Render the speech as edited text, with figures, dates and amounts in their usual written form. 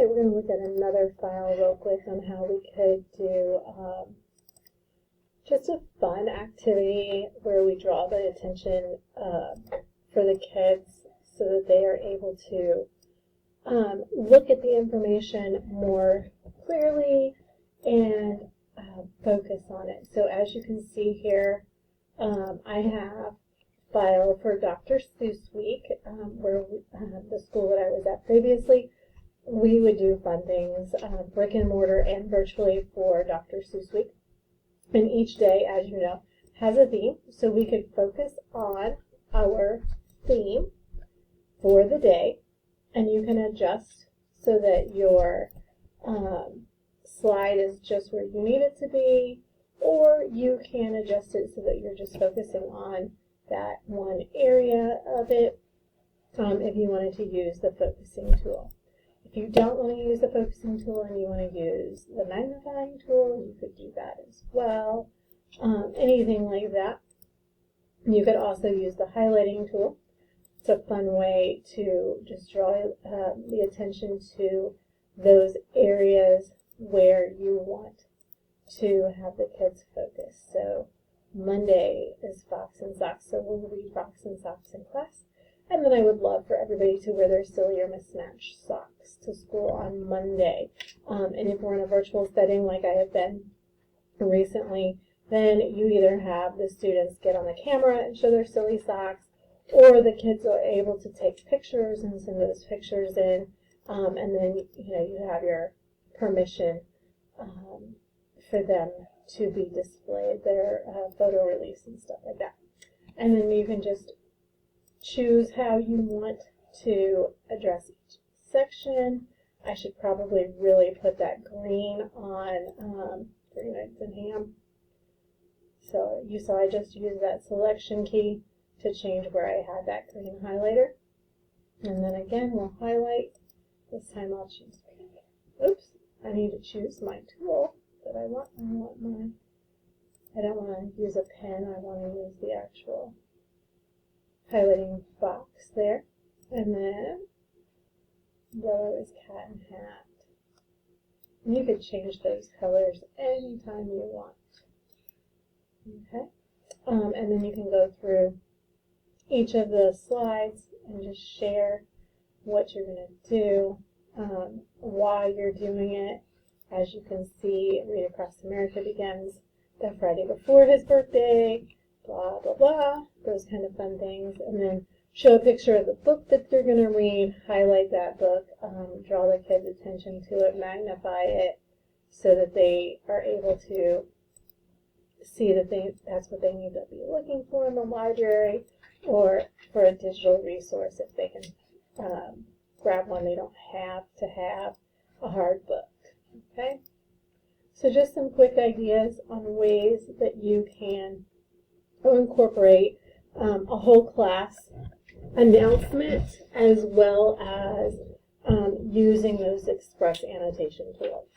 Okay, we're going to look at another file real quick on how we could do just a fun activity where we draw the attention for the kids so that they are able to look at the information more clearly and focus on it. So as you can see here, I have a file for Dr. Seuss Week, where the school that I was at previously, we would do fun things, brick and mortar and virtually for Dr. Seuss Week. And each day, as you know, has a theme, so we could focus on our theme for the day, and you can adjust so that your slide is just where you need it to be, or you can adjust it so that you're just focusing on that one area of it if you wanted to use the focusing tool. If you don't want to use the focusing tool and you want to use the magnifying tool, you could do that as well. Anything like that. You could also use the highlighting tool. It's a fun way to just draw the attention to those areas where you want to have the kids focus. So Monday is Fox and Socks, so we'll read Fox and Socks in class. And then I would love for everybody to wear their silly or mismatched socks to school on Monday. And if we're in a virtual setting like I have been recently, then you either have the students get on the camera and show their silly socks, or the kids are able to take pictures and send those pictures in, and then you have your permission for them to be displayed, their photo release and stuff like that. And then you can just choose how you want to address each section. I should probably really put that green on green eggs and ham. So you saw I just used that selection key to change where I had that green highlighter. And then again, we'll highlight. This time I'll choose pink. Oops, I need to choose my tool that I want. I don't want to use a pen, I want to use the actual highlighting box there. And then yellow is cat and hat. And you could change those colors anytime you want. Okay, and then you can go through each of the slides and just share what you're going to do, why you're doing it. As you can see, Read Across America begins the Friday before his birthday, blah, blah, blah, those kind of fun things. And then show a picture of the book that they're going to read, highlight that book, draw the kids' attention to it, magnify it so that they are able to see that that's what they need to be looking for in the library, or for a digital resource if they can grab one. They don't have to have a hard book. Okay, so just some quick ideas on ways that you can incorporate a whole class announcement as well as using those XPress annotation tools.